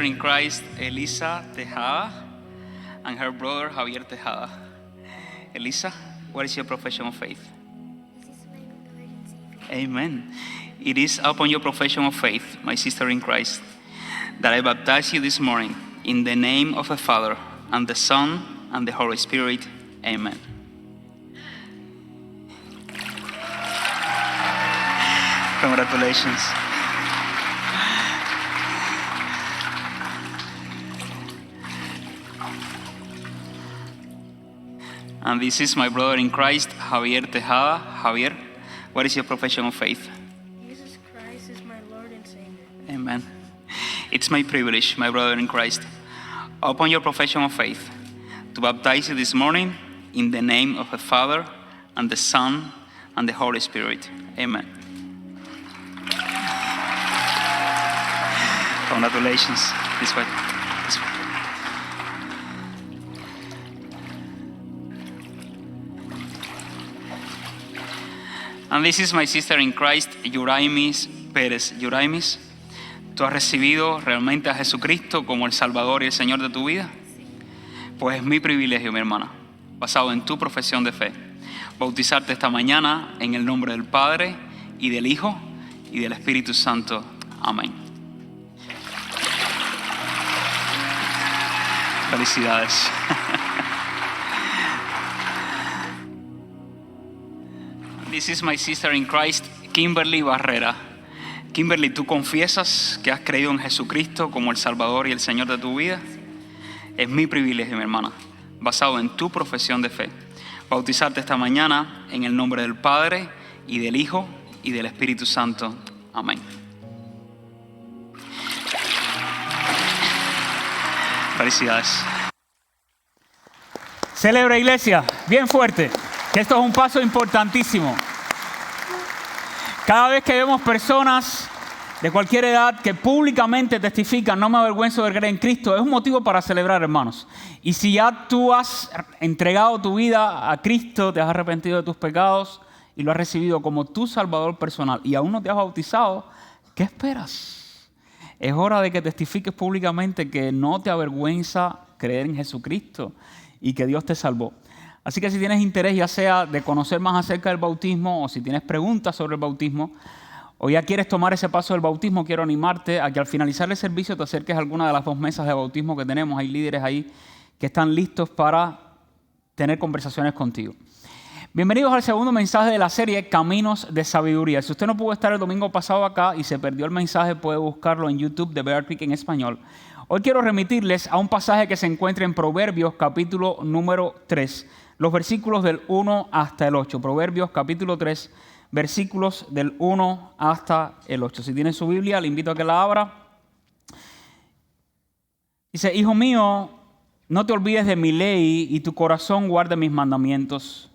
in Christ, Elisa Tejada, and her brother Javier Tejada. Elisa, what is your profession of faith? Amen. It is upon your profession of faith, my sister in Christ, that I baptize you this morning in the name of the Father, and the Son, and the Holy Spirit. Amen. Congratulations. And this is my brother in Christ, Javier Tejada. Javier, what is your profession of faith? Jesus Christ is my Lord and Savior. Amen. It's my privilege, my brother in Christ, upon your profession of faith, to baptize you this morning in the name of the Father, and the Son, and the Holy Spirit. Amen. Congratulations. This way. This way. And this is my sister in Christ, Yuraimis Pérez. Yuraimis, ¿tú has recibido realmente a Jesucristo como el Salvador y el Señor de tu vida? Pues es mi privilegio, mi hermana, basado en tu profesión de fe, bautizarte esta mañana en el nombre del Padre, y del Hijo, y del Espíritu Santo. Amén. Felicidades. This is my sister in Christ, Kimberly Barrera. Kimberly, ¿tú confiesas que has creído en Jesucristo como el Salvador y el Señor de tu vida? Es mi privilegio, mi hermana, basado en tu profesión de fe, bautizarte esta mañana en el nombre del Padre, y del Hijo, y del Espíritu Santo. Amén. Felicidades. Celebra, iglesia, bien fuerte, que esto es un paso importantísimo. Cada vez que vemos personas de cualquier edad que públicamente testifican, no me avergüenzo de creer en Cristo, es un motivo para celebrar, hermanos. Y si ya tú has entregado tu vida a Cristo, te has arrepentido de tus pecados y lo has recibido como tu Salvador personal y aún no te has bautizado, ¿qué esperas? Es hora de que testifiques públicamente que no te avergüenza creer en Jesucristo y que Dios te salvó. Así que si tienes interés, ya sea de conocer más acerca del bautismo, o si tienes preguntas sobre el bautismo, o ya quieres tomar ese paso del bautismo, quiero animarte a que al finalizar el servicio te acerques a alguna de las 2 mesas de bautismo que tenemos. Hay líderes ahí que están listos para tener conversaciones contigo. Bienvenidos al segundo mensaje de la serie Caminos de Sabiduría. Si usted no pudo estar el domingo pasado acá y se perdió el mensaje, puede buscarlo en YouTube de Bear Creek en español. Hoy quiero remitirles a un pasaje que se encuentra en Proverbios capítulo número 3, los versículos del 1 hasta el 8. Proverbios capítulo 3, versículos del 1 hasta el 8. Si tiene su Biblia, le invito a que la abra. Dice: Hijo mío, no te olvides de mi ley, y tu corazón guarde mis mandamientos,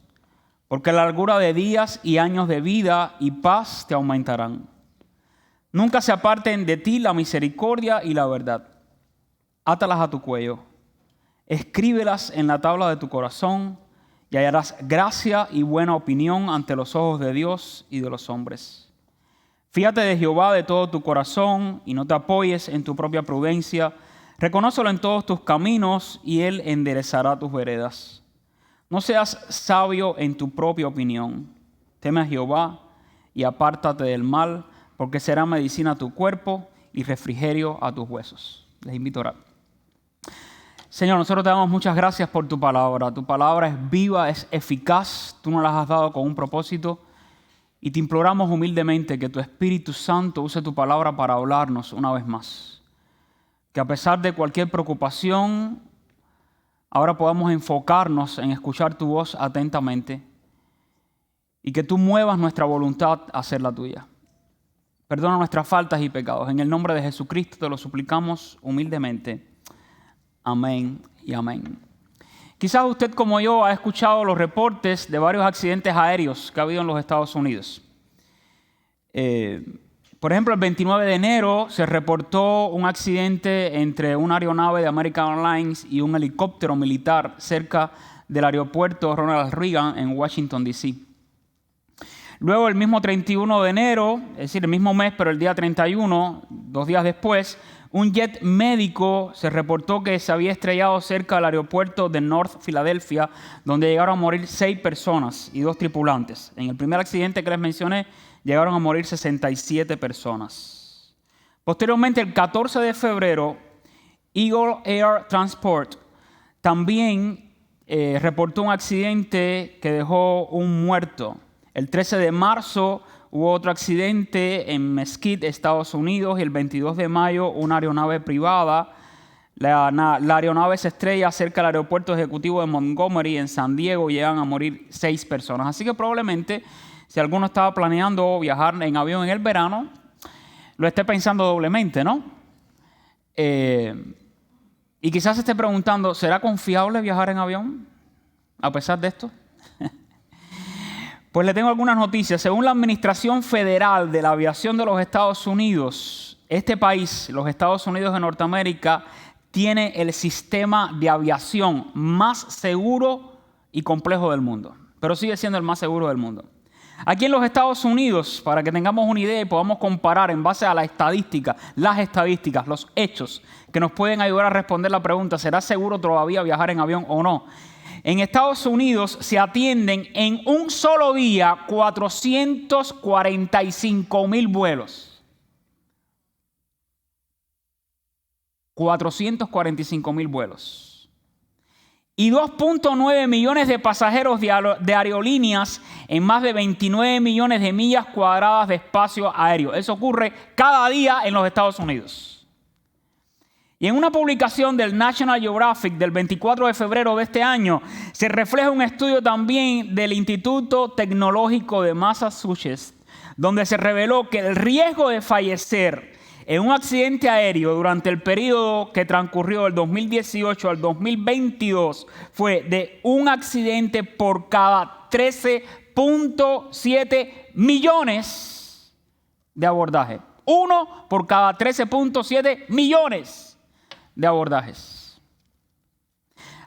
porque la largura de días y años de vida y paz te aumentarán. Nunca se aparten de ti la misericordia y la verdad. Átalas a tu cuello, escríbelas en la tabla de tu corazón, y hallarás gracia y buena opinión ante los ojos de Dios y de los hombres. Fíate de Jehová de todo tu corazón y no te apoyes en tu propia prudencia. Reconócelo en todos tus caminos y Él enderezará tus veredas. No seas sabio en tu propia opinión. Teme a Jehová y apártate del mal, porque será medicina a tu cuerpo y refrigerio a tus huesos. Les invito a orar. Señor, nosotros te damos muchas gracias por tu palabra. Tu palabra es viva, es eficaz. Tú nos la has dado con un propósito. Y te imploramos humildemente que tu Espíritu Santo use tu palabra para hablarnos una vez más. Que a pesar de cualquier preocupación, ahora podamos enfocarnos en escuchar tu voz atentamente. Y que tú muevas nuestra voluntad a hacer la tuya. Perdona nuestras faltas y pecados. En el nombre de Jesucristo te lo suplicamos humildemente. Amén y amén. Quizás usted, como yo, ha escuchado los reportes de varios accidentes aéreos que ha habido en los Estados Unidos. Por ejemplo, el 29 de enero se reportó un accidente entre una aeronave de American Airlines y un helicóptero militar cerca del aeropuerto Ronald Reagan en Washington, D.C. Luego, el mismo 31 de enero, es decir, el mismo mes, pero el día 31, 2 días después, Un jet médico se reportó que se había estrellado cerca del aeropuerto de North Philadelphia, donde llegaron a morir 6 personas y 2 tripulantes. En el primer accidente que les mencioné, llegaron a morir 67 personas. Posteriormente, el 14 de febrero, Eagle Air Transport también reportó un accidente que dejó un muerto. El 13 de marzo hubo otro accidente en Mesquite, Estados Unidos, y el 22 de mayo una aeronave privada. La aeronave se estrella cerca del aeropuerto ejecutivo de Montgomery en San Diego y llegan a morir 6 personas. Así que probablemente, si alguno estaba planeando viajar en avión en el verano, lo esté pensando doblemente, ¿no? Y quizás se esté preguntando, ¿será confiable viajar en avión a pesar de esto? Pues le tengo algunas noticias. Según la Administración Federal de la Aviación de los Estados Unidos, este país, los Estados Unidos de Norteamérica, tiene el sistema de aviación más seguro y complejo del mundo, pero sigue siendo el más seguro del mundo. Aquí en los Estados Unidos, para que tengamos una idea y podamos comparar en base a las estadísticas, los hechos que nos pueden ayudar a responder la pregunta, ¿será seguro todavía viajar en avión o no? En Estados Unidos se atienden en un solo día 445,000 vuelos. 445,000 vuelos. Y 2.9 millones de pasajeros de aerolíneas en más de 29 millones de millas cuadradas de espacio aéreo. Eso ocurre cada día en los Estados Unidos. Y en una publicación del National Geographic del 24 de febrero de este año, se refleja un estudio también del Instituto Tecnológico de Massachusetts, donde se reveló que el riesgo de fallecer en un accidente aéreo durante el periodo que transcurrió del 2018 al 2022 fue de un accidente por cada 13.7 millones de abordajes. 1 por cada 13.7 millones de abordajes.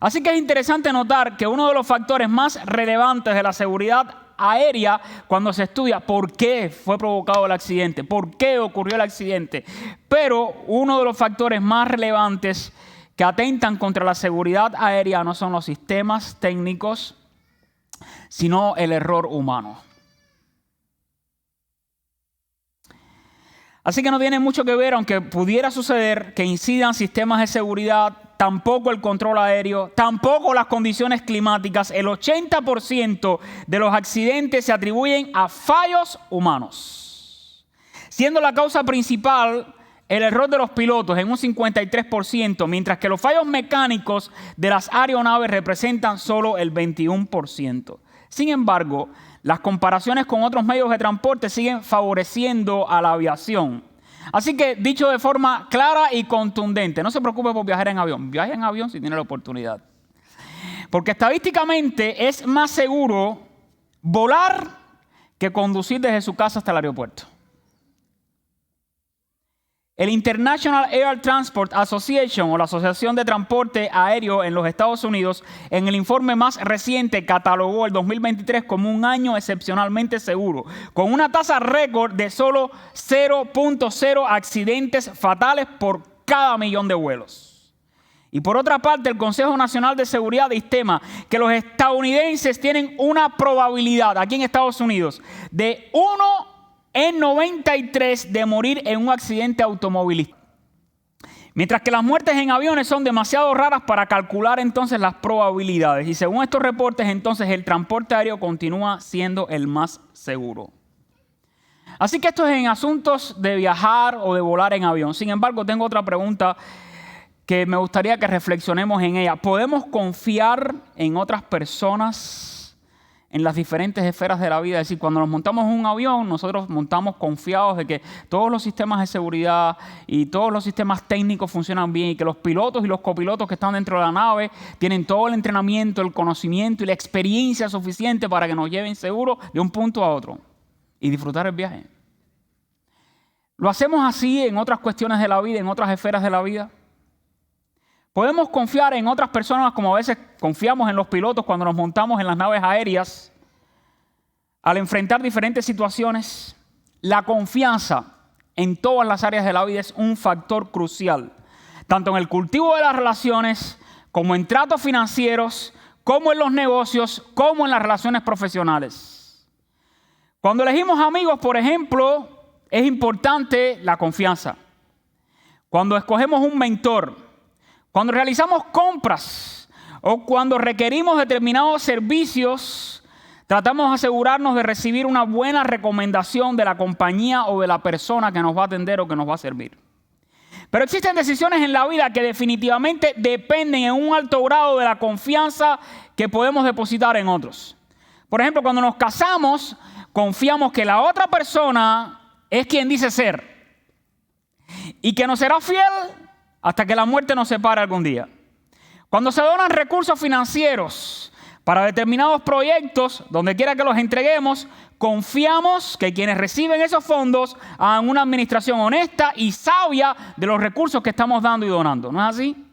Así que es interesante notar que uno de los factores más relevantes de la seguridad aérea cuando se estudia por qué fue provocado el accidente, por qué ocurrió el accidente, pero uno de los factores más relevantes que atentan contra la seguridad aérea no son los sistemas técnicos, sino el error humano. Así que no tiene mucho que ver, aunque pudiera suceder que incidan sistemas de seguridad, tampoco el control aéreo, tampoco las condiciones climáticas. El 80% de los accidentes se atribuyen a fallos humanos, siendo la causa principal el error de los pilotos en un 53%, mientras que los fallos mecánicos de las aeronaves representan solo el 21%. Sin embargo, las comparaciones con otros medios de transporte siguen favoreciendo a la aviación. Así que, dicho de forma clara y contundente, no se preocupe por viajar en avión. Viaje en avión si tiene la oportunidad. Porque estadísticamente es más seguro volar que conducir desde su casa hasta el aeropuerto. El International Air Transport Association, o la Asociación de Transporte Aéreo en los Estados Unidos, en el informe más reciente catalogó el 2023 como un año excepcionalmente seguro, con una tasa récord de solo 0.0 accidentes fatales por cada millón de vuelos. Y por otra parte, el Consejo Nacional de Seguridad estima que los estadounidenses tienen una probabilidad, aquí en Estados Unidos, de 1 en 93 de morir en un accidente automovilístico. Mientras que las muertes en aviones son demasiado raras para calcular entonces las probabilidades. Y según estos reportes, entonces el transporte aéreo continúa siendo el más seguro. Así que esto es en asuntos de viajar o de volar en avión. Sin embargo, tengo otra pregunta que me gustaría que reflexionemos en ella. ¿Podemos confiar en otras personas en las diferentes esferas de la vida? Es decir, cuando nos montamos en un avión, nosotros montamos confiados de que todos los sistemas de seguridad y todos los sistemas técnicos funcionan bien y que los pilotos y los copilotos que están dentro de la nave tienen todo el entrenamiento, el conocimiento y la experiencia suficiente para que nos lleven seguros de un punto a otro y disfrutar el viaje. ¿Lo hacemos así en otras cuestiones de la vida, en otras esferas de la vida? Podemos confiar en otras personas como a veces confiamos en los pilotos cuando nos montamos en las naves aéreas. Al enfrentar diferentes situaciones, la confianza en todas las áreas de la vida es un factor crucial, tanto en el cultivo de las relaciones, como en tratos financieros, como en los negocios, como en las relaciones profesionales. Cuando elegimos amigos, por ejemplo, es importante la confianza. Cuando escogemos un mentor, cuando realizamos compras o cuando requerimos determinados servicios, tratamos de asegurarnos de recibir una buena recomendación de la compañía o de la persona que nos va a atender o que nos va a servir. Pero existen decisiones en la vida que definitivamente dependen en un alto grado de la confianza que podemos depositar en otros. Por ejemplo, cuando nos casamos, confiamos que la otra persona es quien dice ser y que nos será fiel hasta que la muerte nos separe algún día. Cuando se donan recursos financieros para determinados proyectos, donde quiera que los entreguemos, confiamos que quienes reciben esos fondos hagan una administración honesta y sabia de los recursos que estamos dando y donando. ¿No es así?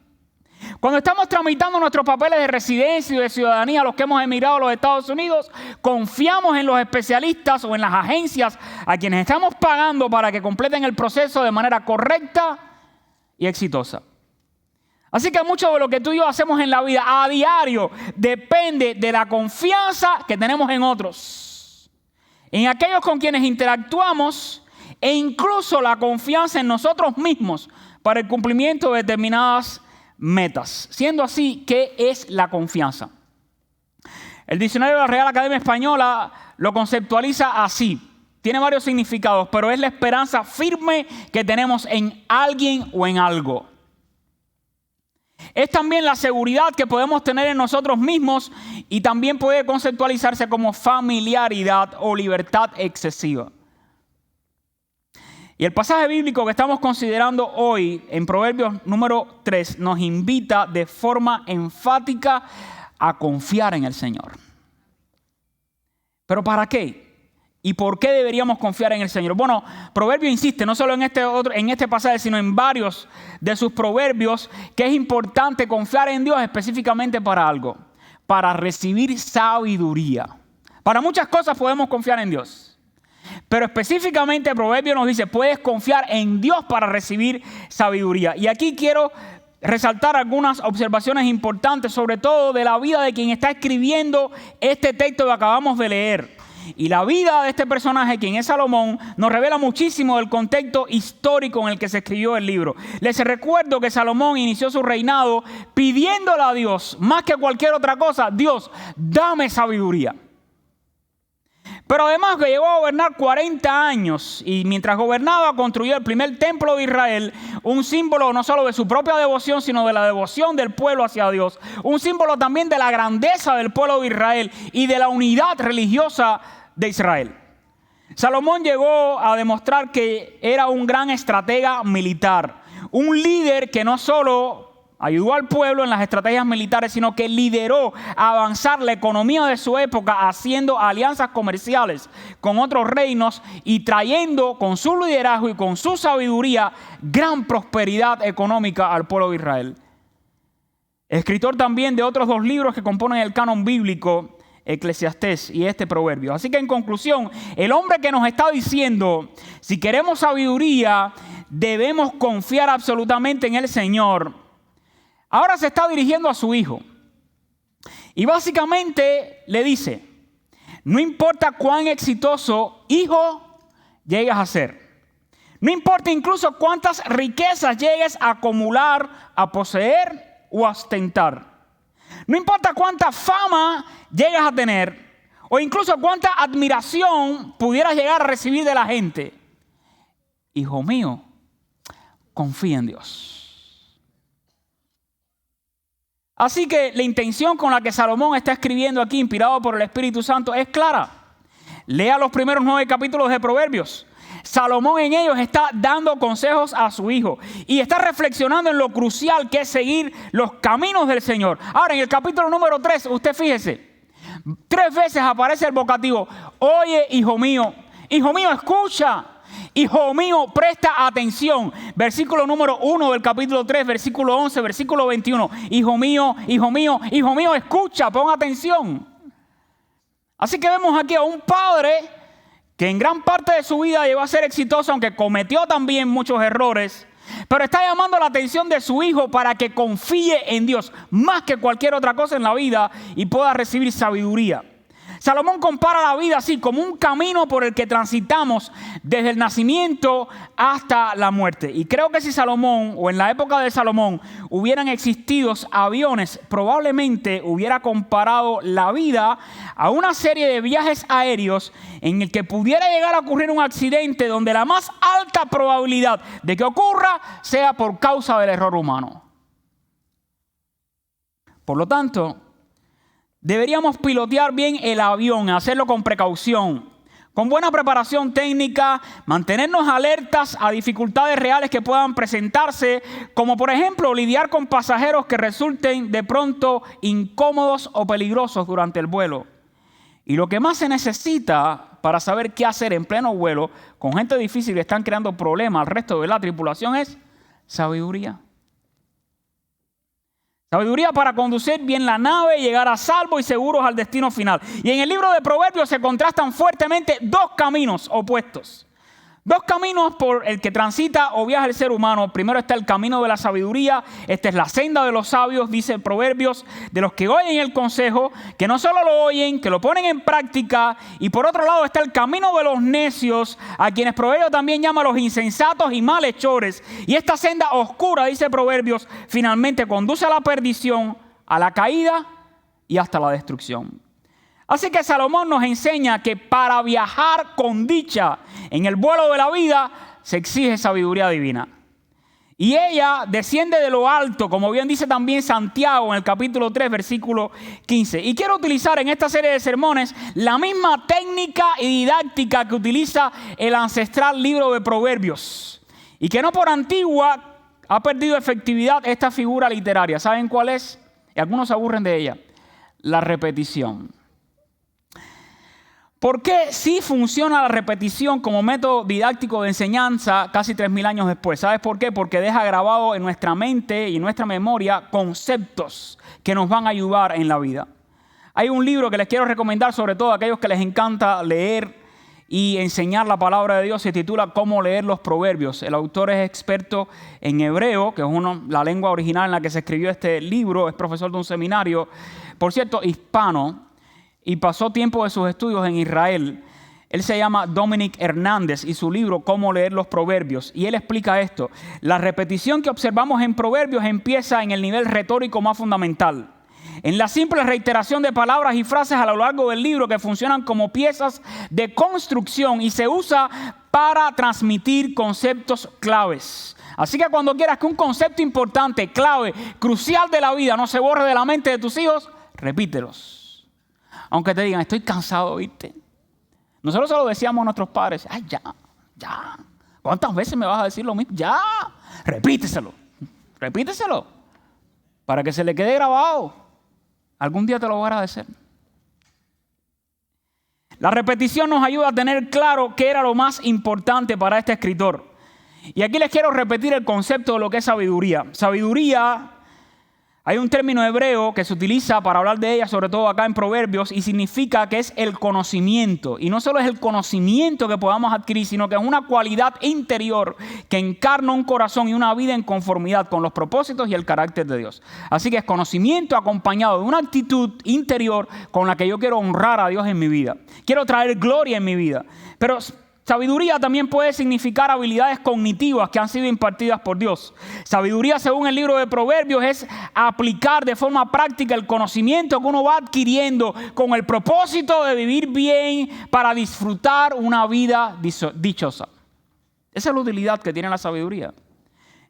Cuando estamos tramitando nuestros papeles de residencia y de ciudadanía, los que hemos emigrado a los Estados Unidos, confiamos en los especialistas o en las agencias a quienes estamos pagando para que completen el proceso de manera correcta y exitosa. Así que mucho de lo que tú y yo hacemos en la vida a diario depende de la confianza que tenemos en otros, en aquellos con quienes interactuamos e incluso la confianza en nosotros mismos para el cumplimiento de determinadas metas. Siendo así, ¿qué es la confianza? El diccionario de la Real Academia Española lo conceptualiza así. Tiene varios significados, pero es la esperanza firme que tenemos en alguien o en algo. Es también la seguridad que podemos tener en nosotros mismos y también puede conceptualizarse como familiaridad o libertad excesiva. Y el pasaje bíblico que estamos considerando hoy en Proverbios número 3 nos invita de forma enfática a confiar en el Señor. ¿Pero para qué? ¿Y por qué deberíamos confiar en el Señor? Bueno, Proverbio insiste, no solo en este pasaje, sino en varios de sus proverbios, que es importante confiar en Dios específicamente para algo, para recibir sabiduría. Para muchas cosas podemos confiar en Dios, pero específicamente el Proverbio nos dice, puedes confiar en Dios para recibir sabiduría. Y aquí quiero resaltar algunas observaciones importantes, sobre todo de la vida de quien está escribiendo este texto que acabamos de leer. Y la vida de este personaje, quien es Salomón, nos revela muchísimo del contexto histórico en el que se escribió el libro. Les recuerdo que Salomón inició su reinado pidiéndole a Dios, más que cualquier otra cosa, Dios, dame sabiduría. Pero además que llegó a gobernar 40 años y mientras gobernaba construyó el primer templo de Israel, un símbolo no solo de su propia devoción, sino de la devoción del pueblo hacia Dios. Un símbolo también de la grandeza del pueblo de Israel y de la unidad religiosa de Israel. Salomón llegó a demostrar que era un gran estratega militar, un líder que no solo ayudó al pueblo en las estrategias militares, sino que lideró a avanzar la economía de su época haciendo alianzas comerciales con otros reinos y trayendo con su liderazgo y con su sabiduría gran prosperidad económica al pueblo de Israel. Escritor también de otros 2 libros que componen el canon bíblico, Eclesiastés y este proverbio. Así que en conclusión, el hombre que nos está diciendo, si queremos sabiduría, debemos confiar absolutamente en el Señor. Ahora se está dirigiendo a su hijo. Y básicamente le dice, no importa cuán exitoso hijo llegues a ser. No importa incluso cuántas riquezas llegues a acumular, a poseer o a ostentar. No importa cuánta fama llegas a tener o incluso cuánta admiración pudieras llegar a recibir de la gente. Hijo mío, confía en Dios. Así que la intención con la que Salomón está escribiendo aquí, inspirado por el Espíritu Santo, es clara. Lea los primeros 9 capítulos de Proverbios. Salomón en ellos está dando consejos a su hijo y está reflexionando en lo crucial que es seguir los caminos del Señor. Ahora, en el capítulo número 3, usted fíjese, 3 veces aparece el vocativo, oye, hijo mío, escucha, hijo mío, presta atención. Versículo número 1 del capítulo 3, versículo 11, versículo 21. Hijo mío, escucha, pon atención. Así que vemos aquí a un padre que en gran parte de su vida llegó a ser exitoso, aunque cometió también muchos errores, pero está llamando la atención de su hijo para que confíe en Dios más que cualquier otra cosa en la vida y pueda recibir sabiduría. Salomón compara la vida así como un camino por el que transitamos desde el nacimiento hasta la muerte. Y creo que si Salomón, o en la época de Salomón, hubieran existido aviones, probablemente hubiera comparado la vida a una serie de viajes aéreos en el que pudiera llegar a ocurrir un accidente donde la más alta probabilidad de que ocurra sea por causa del error humano. Por lo tanto, deberíamos pilotear bien el avión, hacerlo con precaución, con buena preparación técnica, mantenernos alertas a dificultades reales que puedan presentarse, como por ejemplo lidiar con pasajeros que resulten de pronto incómodos o peligrosos durante el vuelo. Y lo que más se necesita para saber qué hacer en pleno vuelo con gente difícil que están creando problemas al resto de la tripulación es sabiduría. Sabiduría para conducir bien la nave y llegar a salvo y seguros al destino final. Y en el libro de Proverbios se contrastan fuertemente dos caminos opuestos. Dos caminos por el que transita o viaja el ser humano. Primero está el camino de la sabiduría. Esta es la senda de los sabios, dice Proverbios, de los que oyen el consejo, que no solo lo oyen, que lo ponen en práctica. Y por otro lado está el camino de los necios, a quienes Proverbios también llama los insensatos y malhechores. Y esta senda oscura, dice Proverbios, finalmente conduce a la perdición, a la caída y hasta la destrucción. Así que Salomón nos enseña que para viajar con dicha en el vuelo de la vida se exige sabiduría divina. Y ella desciende de lo alto, como bien dice también Santiago en el capítulo 3, versículo 15. Y quiero utilizar en esta serie de sermones la misma técnica y didáctica que utiliza el ancestral libro de Proverbios. Y que no por antigua ha perdido efectividad esta figura literaria. ¿Saben cuál es? Y algunos se aburren de ella. La repetición. ¿Por qué sí funciona la repetición como método didáctico de enseñanza casi 3.000 años después? ¿Sabes por qué? Porque deja grabado en nuestra mente y en nuestra memoria conceptos que nos van a ayudar en la vida. Hay un libro que les quiero recomendar, sobre todo a aquellos que les encanta leer y enseñar la palabra de Dios. Se titula Cómo leer los proverbios. El autor es experto en hebreo, que es la lengua original en la que se escribió este libro. Es profesor de un seminario, por cierto, hispano. Y pasó tiempo de sus estudios en Israel. Él se llama Dominic Hernández y su libro Cómo leer los proverbios. Y él explica esto. La repetición que observamos en proverbios empieza en el nivel retórico más fundamental. En la simple reiteración de palabras y frases a lo largo del libro que funcionan como piezas de construcción y se usa para transmitir conceptos claves. Así que cuando quieras que un concepto importante, clave, crucial de la vida no se borre de la mente de tus hijos, repítelos. Aunque te digan, estoy cansado de oírte. Nosotros se lo decíamos a nuestros padres. Ay, ya. ¿Cuántas veces me vas a decir lo mismo? Ya. Repíteselo. Para que se le quede grabado. Algún día te lo voy a agradecer. La repetición nos ayuda a tener claro qué era lo más importante para este escritor. Y aquí les quiero repetir el concepto de lo que es sabiduría. Sabiduría... Hay un término hebreo que se utiliza para hablar de ella, sobre todo acá en Proverbios, y significa que es el conocimiento. Y no solo es el conocimiento que podamos adquirir, sino que es una cualidad interior que encarna un corazón y una vida en conformidad con los propósitos y el carácter de Dios. Así que es conocimiento acompañado de una actitud interior con la que yo quiero honrar a Dios en mi vida. Quiero traer gloria en mi vida. Pero sabiduría también puede significar habilidades cognitivas que han sido impartidas por Dios. Sabiduría, según el libro de Proverbios, es aplicar de forma práctica el conocimiento que uno va adquiriendo con el propósito de vivir bien para disfrutar una vida dichosa. Esa es la utilidad que tiene la sabiduría.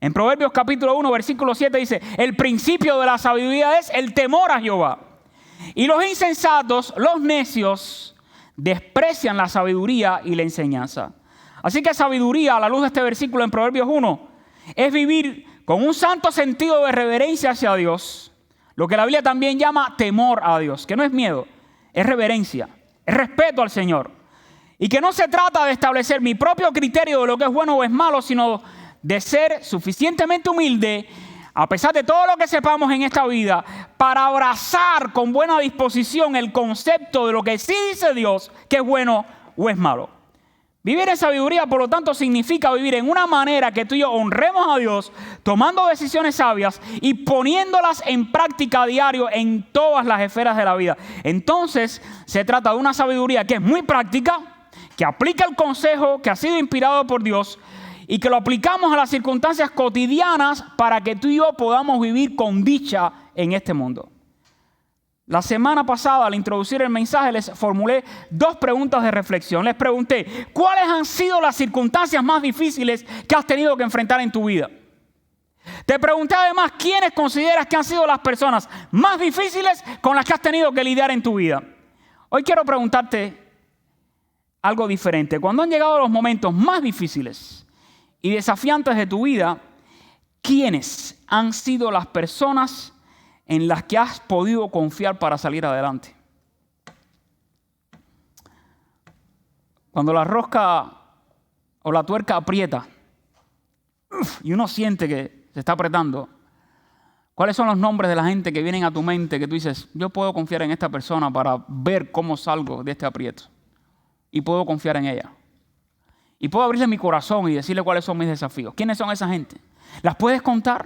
En Proverbios capítulo 1, versículo 7 dice, el principio de la sabiduría es el temor a Jehová. Y los insensatos, los necios, desprecian la sabiduría y la enseñanza. Así que sabiduría, a la luz de este versículo en Proverbios 1, es vivir con un santo sentido de reverencia hacia Dios, lo que la Biblia también llama temor a Dios, que no es miedo, es reverencia, es respeto al Señor. Y que no se trata de establecer mi propio criterio de lo que es bueno o es malo, sino de ser suficientemente humilde, a pesar de todo lo que sepamos en esta vida, para abrazar con buena disposición el concepto de lo que sí dice Dios, que es bueno o es malo. Vivir en sabiduría, por lo tanto, significa vivir en una manera que tú y yo honremos a Dios, tomando decisiones sabias y poniéndolas en práctica a diario en todas las esferas de la vida. Entonces, se trata de una sabiduría que es muy práctica, que aplica el consejo que ha sido inspirado por Dios y que lo aplicamos a las circunstancias cotidianas para que tú y yo podamos vivir con dicha en este mundo. La semana pasada, al introducir el mensaje, les formulé 2 preguntas de reflexión. Les pregunté, ¿cuáles han sido las circunstancias más difíciles que has tenido que enfrentar en tu vida? Te pregunté además, ¿quiénes consideras que han sido las personas más difíciles con las que has tenido que lidiar en tu vida? Hoy quiero preguntarte algo diferente. Cuando han llegado los momentos más difíciles y desafiantes de tu vida, ¿quiénes han sido las personas en las que has podido confiar para salir adelante? Cuando la rosca o la tuerca aprieta y uno siente que se está apretando, ¿cuáles son los nombres de la gente que vienen a tu mente que tú dices, yo puedo confiar en esta persona para ver cómo salgo de este aprieto? Y puedo confiar en ella. Y puedo abrirle mi corazón y decirle cuáles son mis desafíos. ¿Quiénes son esa gente? ¿Las puedes contar?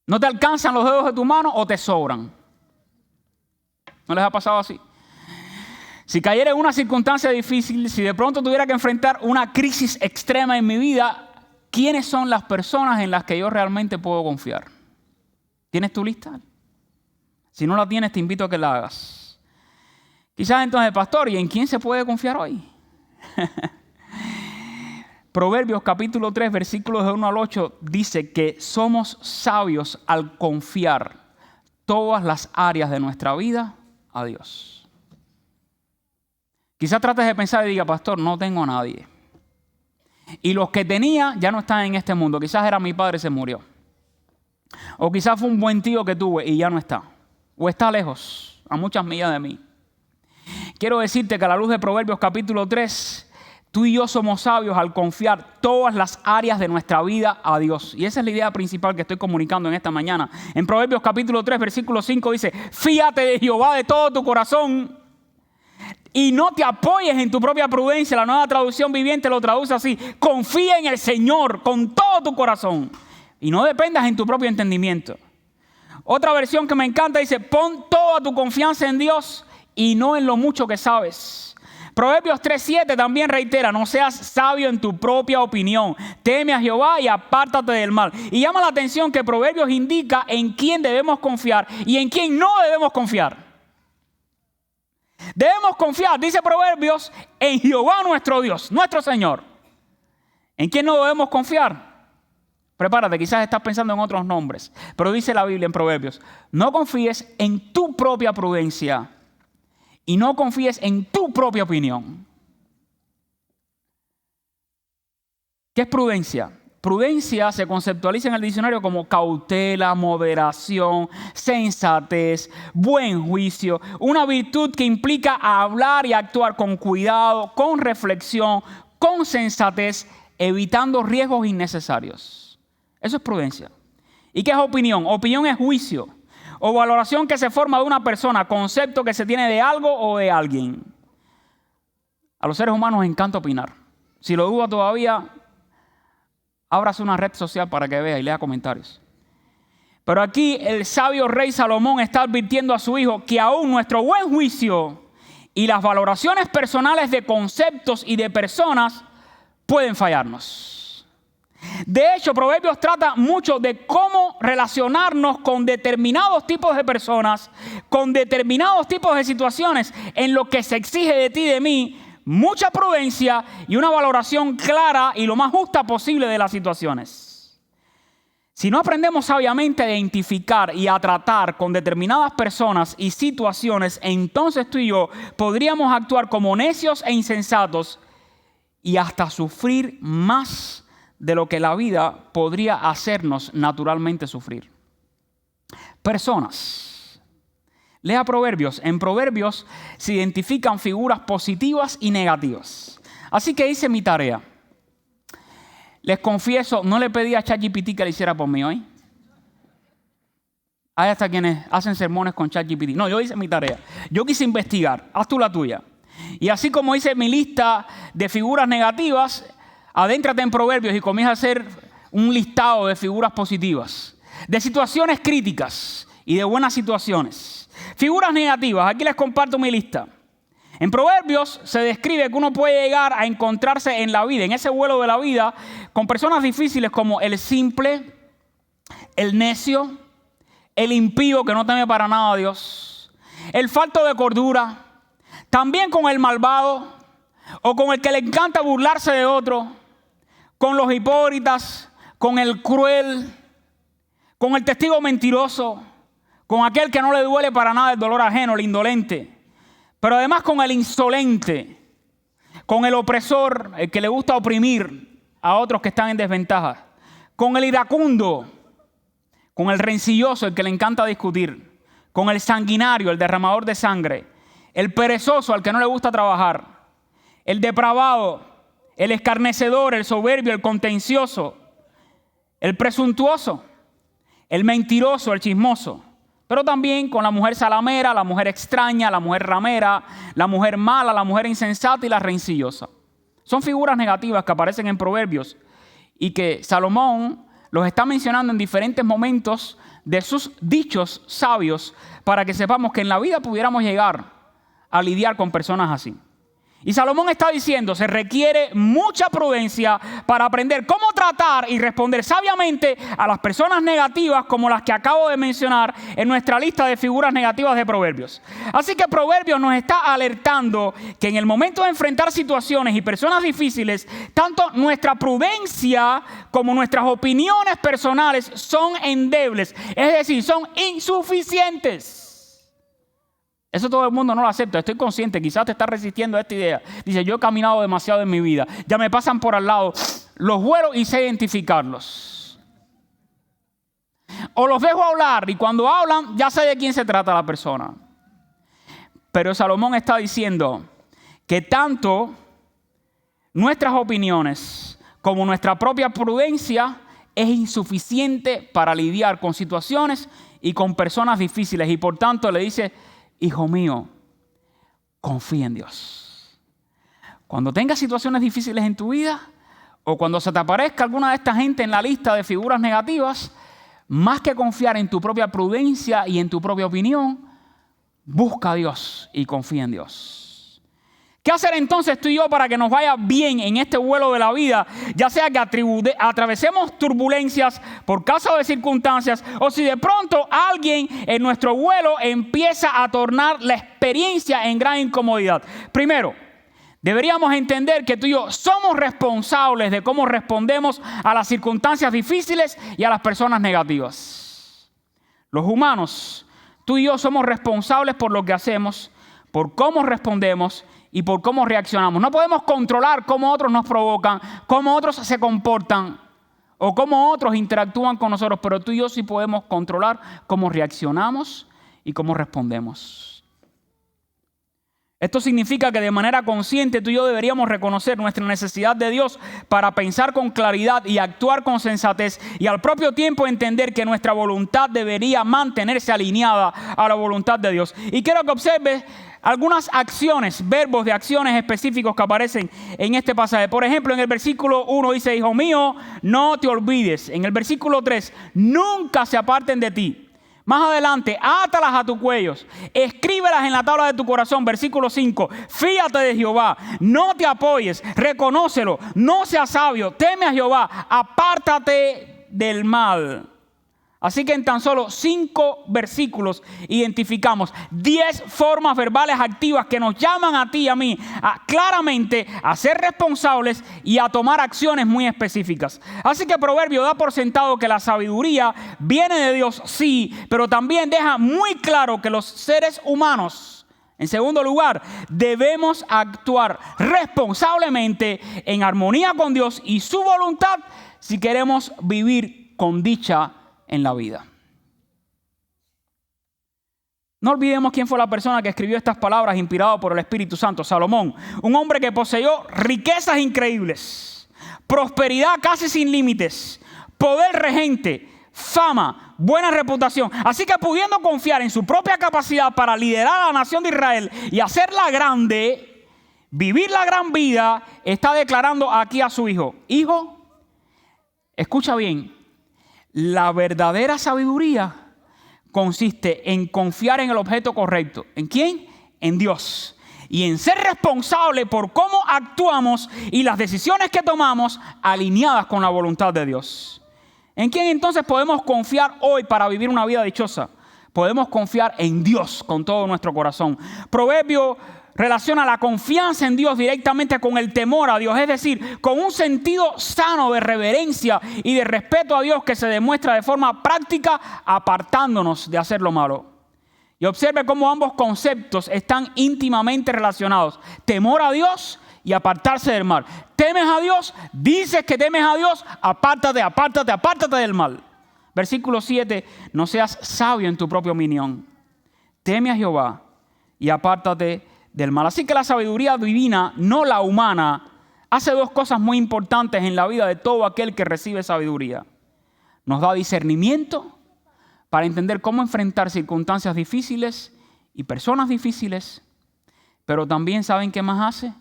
¿No te alcanzan los dedos de tu mano o te sobran? ¿No les ha pasado así? Si cayera en una circunstancia difícil, si de pronto tuviera que enfrentar una crisis extrema en mi vida, ¿quiénes son las personas en las que yo realmente puedo confiar? ¿Tienes tu lista? Si no la tienes, te invito a que la hagas. Quizás entonces, pastor, ¿y en quién se puede confiar hoy? Proverbios capítulo 3, versículos de 1 al 8, dice que somos sabios al confiar todas las áreas de nuestra vida a Dios. Quizás trates de pensar y diga, pastor, no tengo a nadie. Y los que tenía ya no están en este mundo. Quizás era mi padre y se murió. O quizás fue un buen tío que tuve y ya no está. O está lejos, a muchas millas de mí. Quiero decirte que a la luz de Proverbios capítulo 3, tú y yo somos sabios al confiar todas las áreas de nuestra vida a Dios. Y esa es la idea principal que estoy comunicando en esta mañana. En Proverbios capítulo 3, versículo 5 dice, fíate de Jehová de todo tu corazón y no te apoyes en tu propia prudencia. La Nueva Traducción Viviente lo traduce así, confía en el Señor con todo tu corazón y no dependas en tu propio entendimiento. Otra versión que me encanta dice, pon toda tu confianza en Dios y no en lo mucho que sabes. Proverbios 3:7 también reitera, no seas sabio en tu propia opinión. Teme a Jehová y apártate del mal. Y llama la atención que Proverbios indica en quién debemos confiar y en quién no debemos confiar. Debemos confiar, dice Proverbios, en Jehová nuestro Dios, nuestro Señor. ¿En quién no debemos confiar? Prepárate, quizás estás pensando en otros nombres, pero dice la Biblia en Proverbios, no confíes en tu propia prudencia y no confíes en tu propia opinión. ¿Qué es prudencia? Prudencia se conceptualiza en el diccionario como cautela, moderación, sensatez, buen juicio, una virtud que implica hablar y actuar con cuidado, con reflexión, con sensatez, evitando riesgos innecesarios. Eso es prudencia. ¿Y qué es opinión? Opinión es juicio o valoración que se forma de una persona, concepto que se tiene de algo o de alguien. A los seres humanos nos encanta opinar. Si lo duda todavía, ábrase una red social para que vea y lea comentarios. Pero aquí el sabio rey Salomón está advirtiendo a su hijo que aún nuestro buen juicio y las valoraciones personales de conceptos y de personas pueden fallarnos. De hecho, Proverbios trata mucho de cómo relacionarnos con determinados tipos de personas, con determinados tipos de situaciones en lo que se exige de ti y de mí mucha prudencia y una valoración clara y lo más justa posible de las situaciones. Si no aprendemos sabiamente a identificar y a tratar con determinadas personas y situaciones, entonces tú y yo podríamos actuar como necios e insensatos y hasta sufrir más de lo que la vida podría hacernos naturalmente sufrir. Personas. Lea Proverbios. En Proverbios se identifican figuras positivas y negativas. Así que hice mi tarea. Les confieso, no le pedí a ChatGPT que le hiciera por mí hoy. Hay hasta quienes hacen sermones con ChatGPT. No, yo hice mi tarea. Yo quise investigar. Haz tú la tuya. Y así como hice mi lista de figuras negativas, adéntrate en Proverbios y comienza a hacer un listado de figuras positivas, de situaciones críticas y de buenas situaciones. Figuras negativas, aquí les comparto mi lista. En Proverbios se describe que uno puede llegar a encontrarse en la vida, en ese vuelo de la vida, con personas difíciles como el simple, el necio, el impío que no teme para nada a Dios, el falto de cordura, también con el malvado o con el que le encanta burlarse de otro, con los hipócritas, con el cruel, con el testigo mentiroso, con aquel que no le duele para nada el dolor ajeno, el indolente, pero además con el insolente, con el opresor, el que le gusta oprimir a otros que están en desventaja, con el iracundo, con el rencilloso, el que le encanta discutir, con el sanguinario, el derramador de sangre, el perezoso, al que no le gusta trabajar, el depravado, el escarnecedor, el soberbio, el contencioso, el presuntuoso, el mentiroso, el chismoso. Pero también con la mujer salamera, la mujer extraña, la mujer ramera, la mujer mala, la mujer insensata y la rencillosa. Son figuras negativas que aparecen en Proverbios y que Salomón los está mencionando en diferentes momentos de sus dichos sabios para que sepamos que en la vida pudiéramos llegar a lidiar con personas así. Y Salomón está diciendo, se requiere mucha prudencia para aprender cómo tratar y responder sabiamente a las personas negativas como las que acabo de mencionar en nuestra lista de figuras negativas de Proverbios. Así que Proverbios nos está alertando que en el momento de enfrentar situaciones y personas difíciles, tanto nuestra prudencia como nuestras opiniones personales son endebles, es decir, son insuficientes. Eso todo el mundo no lo acepta. Estoy consciente, quizás te estás resistiendo a esta idea. Dice, yo he caminado demasiado en mi vida. Ya me pasan por al lado. Los vuelo y sé identificarlos. O los dejo hablar y cuando hablan ya sé de quién se trata la persona. Pero Salomón está diciendo que tanto nuestras opiniones como nuestra propia prudencia es insuficiente para lidiar con situaciones y con personas difíciles. Y por tanto le dice, hijo mío, confía en Dios. Cuando tengas situaciones difíciles en tu vida o cuando se te aparezca alguna de esta gente en la lista de figuras negativas, más que confiar en tu propia prudencia y en tu propia opinión, busca a Dios y confía en Dios. ¿Qué hacer entonces tú y yo para que nos vaya bien en este vuelo de la vida? Ya sea que atravesemos turbulencias por causa de circunstancias o si de pronto alguien en nuestro vuelo empieza a tornar la experiencia en gran incomodidad. Primero, deberíamos entender que tú y yo somos responsables de cómo respondemos a las circunstancias difíciles y a las personas negativas. Los humanos, tú y yo somos responsables por lo que hacemos, por cómo respondemos y por cómo reaccionamos. No podemos controlar cómo otros nos provocan, cómo otros se comportan o cómo otros interactúan con nosotros, pero tú y yo sí podemos controlar cómo reaccionamos y cómo respondemos. Esto significa que de manera consciente tú y yo deberíamos reconocer nuestra necesidad de Dios para pensar con claridad y actuar con sensatez y al propio tiempo entender que nuestra voluntad debería mantenerse alineada a la voluntad de Dios. Y quiero que observes algunas acciones, verbos de acciones específicos que aparecen en este pasaje. Por ejemplo, en el versículo 1 dice, hijo mío, no te olvides. En el versículo 3, nunca se aparten de ti. Más adelante, átalas a tus cuellos, escríbelas en la tabla de tu corazón. Versículo 5, fíate de Jehová, no te apoyes, reconócelo, no seas sabio, teme a Jehová, apártate del mal. Así que en tan solo 5 versículos identificamos 10 formas verbales activas que nos llaman a ti y a mí claramente a ser responsables y a tomar acciones muy específicas. Así que Proverbio da por sentado que la sabiduría viene de Dios, sí, pero también deja muy claro que los seres humanos, en segundo lugar, debemos actuar responsablemente en armonía con Dios y su voluntad si queremos vivir con dicha en la vida. No olvidemos quién fue la persona que escribió estas palabras inspirado por el Espíritu Santo, Salomón, un hombre que poseyó riquezas increíbles, prosperidad casi sin límites, poder regente, fama, buena reputación. Así que pudiendo confiar en su propia capacidad para liderar a la nación de Israel y hacerla grande, vivir la gran vida, está declarando aquí a su hijo: hijo, escucha bien, la verdadera sabiduría consiste en confiar en el objeto correcto. ¿En quién? En Dios. Y en ser responsable por cómo actuamos y las decisiones que tomamos alineadas con la voluntad de Dios. ¿En quién entonces podemos confiar hoy para vivir una vida dichosa? Podemos confiar en Dios con todo nuestro corazón. Proverbio relaciona la confianza en Dios directamente con el temor a Dios, es decir, con un sentido sano de reverencia y de respeto a Dios que se demuestra de forma práctica apartándonos de hacer lo malo. Y observe cómo ambos conceptos están íntimamente relacionados: temor a Dios y apartarse del mal. ¿Temes a Dios? Dices que temes a Dios, apártate del mal. Versículo 7, no seas sabio en tu propia opinión. Teme a Jehová y apártate del mal. Así que la sabiduría divina, no la humana, hace dos cosas muy importantes en la vida de todo aquel que recibe sabiduría. Nos da discernimiento para entender cómo enfrentar circunstancias difíciles y personas difíciles, pero también, ¿saben qué más hace?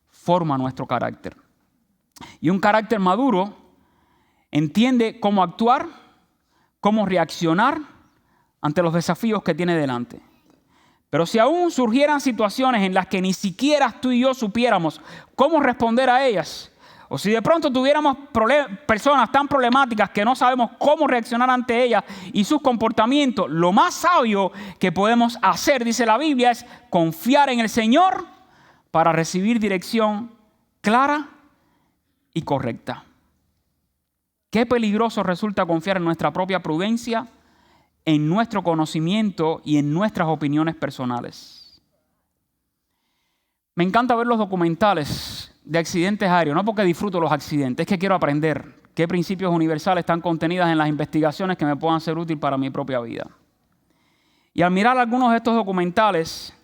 Forma nuestro carácter. Y un carácter maduro entiende cómo actuar, cómo reaccionar ante los desafíos que tiene delante. Pero si aún surgieran situaciones en las que ni siquiera tú y yo supiéramos cómo responder a ellas, o si de pronto tuviéramos personas tan problemáticas que no sabemos cómo reaccionar ante ellas y sus comportamientos, lo más sabio que podemos hacer, dice la Biblia, es confiar en el Señor para recibir dirección clara y correcta. Qué peligroso resulta confiar en nuestra propia prudencia, en nuestro conocimiento y en nuestras opiniones personales. Me encanta ver los documentales de accidentes aéreos, no porque disfruto los accidentes, es que quiero aprender qué principios universales están contenidos en las investigaciones que me puedan ser útiles para mi propia vida. Y al mirar algunos de estos documentales,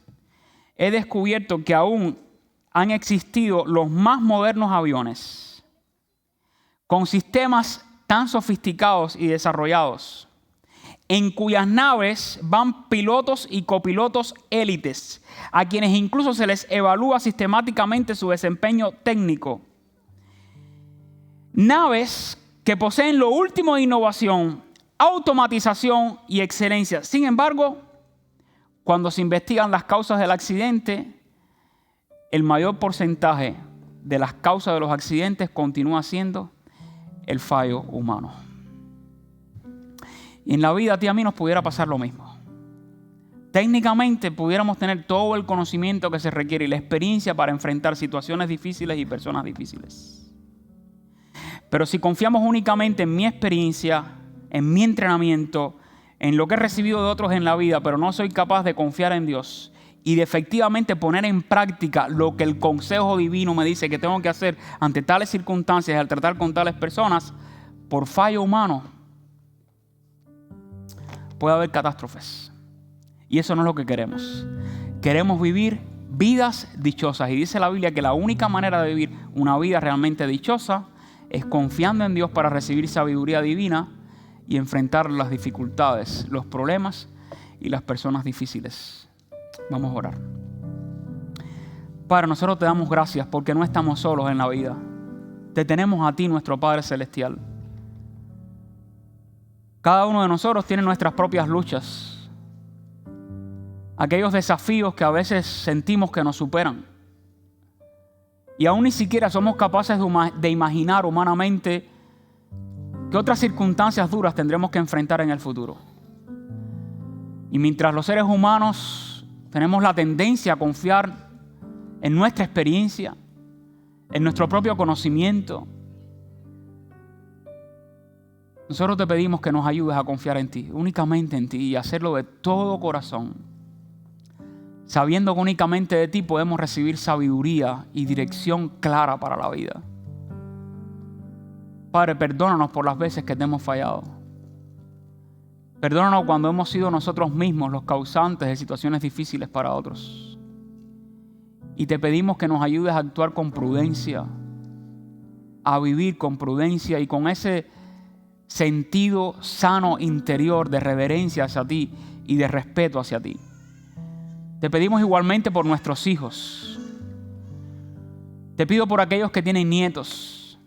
he descubierto que aún han existido los más modernos aviones con sistemas tan sofisticados y desarrollados, en cuyas naves van pilotos y copilotos élites, a quienes incluso se les evalúa sistemáticamente su desempeño técnico. Naves que poseen lo último de innovación, automatización y excelencia. Sin embargo, cuando se investigan las causas del accidente, el mayor porcentaje de las causas de los accidentes continúa siendo el fallo humano. Y en la vida a ti y a mí nos pudiera pasar lo mismo. Técnicamente pudiéramos tener todo el conocimiento que se requiere y la experiencia para enfrentar situaciones difíciles y personas difíciles. Pero si confiamos únicamente en mi experiencia, en mi entrenamiento, en lo que he recibido de otros en la vida, pero no soy capaz de confiar en Dios y de efectivamente poner en práctica lo que el consejo divino me dice que tengo que hacer ante tales circunstancias, al tratar con tales personas, por fallo humano, puede haber catástrofes. Y eso no es lo que queremos. Queremos vivir vidas dichosas. Y dice la Biblia que la única manera de vivir una vida realmente dichosa es confiando en Dios para recibir sabiduría divina y enfrentar las dificultades, los problemas y las personas difíciles. Vamos a orar. Padre, nosotros te damos gracias porque no estamos solos en la vida. Te tenemos a ti, nuestro Padre Celestial. Cada uno de nosotros tiene nuestras propias luchas. Aquellos desafíos que a veces sentimos que nos superan. Y aún ni siquiera somos capaces de imaginar humanamente qué otras circunstancias duras tendremos que enfrentar en el futuro. Y mientras los seres humanos tenemos la tendencia a confiar en nuestra experiencia, en nuestro propio conocimiento, nosotros te pedimos que nos ayudes a confiar en ti, únicamente en ti, y hacerlo de todo corazón, sabiendo que únicamente de ti podemos recibir sabiduría y dirección clara para la vida. Padre, perdónanos por las veces que te hemos fallado. Perdónanos cuando hemos sido nosotros mismos los causantes de situaciones difíciles para otros. Y te pedimos que nos ayudes a actuar con prudencia, a vivir con prudencia y con ese sentido sano interior de reverencia hacia ti y de respeto hacia ti. Te pedimos igualmente por nuestros hijos. Te pido por aquellos que tienen nietos.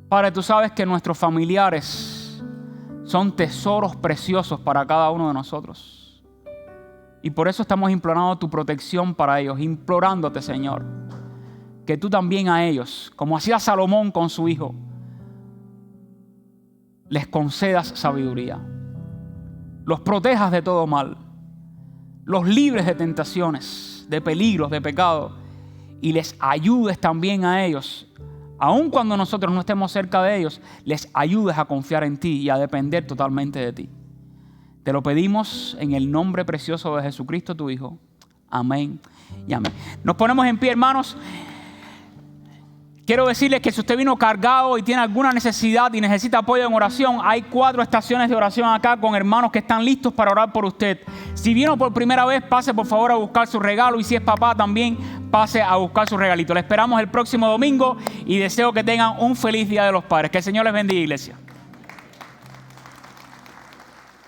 Padre, tú sabes que nuestros familiares son tesoros preciosos para cada uno de nosotros. Y por eso estamos implorando tu protección para ellos, implorándote, Señor, que tú también a ellos, como hacía Salomón con su hijo, les concedas sabiduría, los protejas de todo mal, los libres de tentaciones, de peligros, de pecado, y les ayudes también a ellos, aun cuando nosotros no estemos cerca de ellos, les ayudes a confiar en ti y a depender totalmente de ti. Te lo pedimos en el nombre precioso de Jesucristo, tu Hijo. Amén y amén. Nos ponemos en pie, hermanos. Quiero decirles que si usted vino cargado y tiene alguna necesidad y necesita apoyo en oración, hay 4 estaciones de oración acá con hermanos que están listos para orar por usted. Si vino por primera vez, pase por favor a buscar su regalo, y si es papá también, pase a buscar su regalito. Le esperamos el próximo domingo y deseo que tengan un feliz Día de los Padres. Que el Señor les bendiga, iglesia.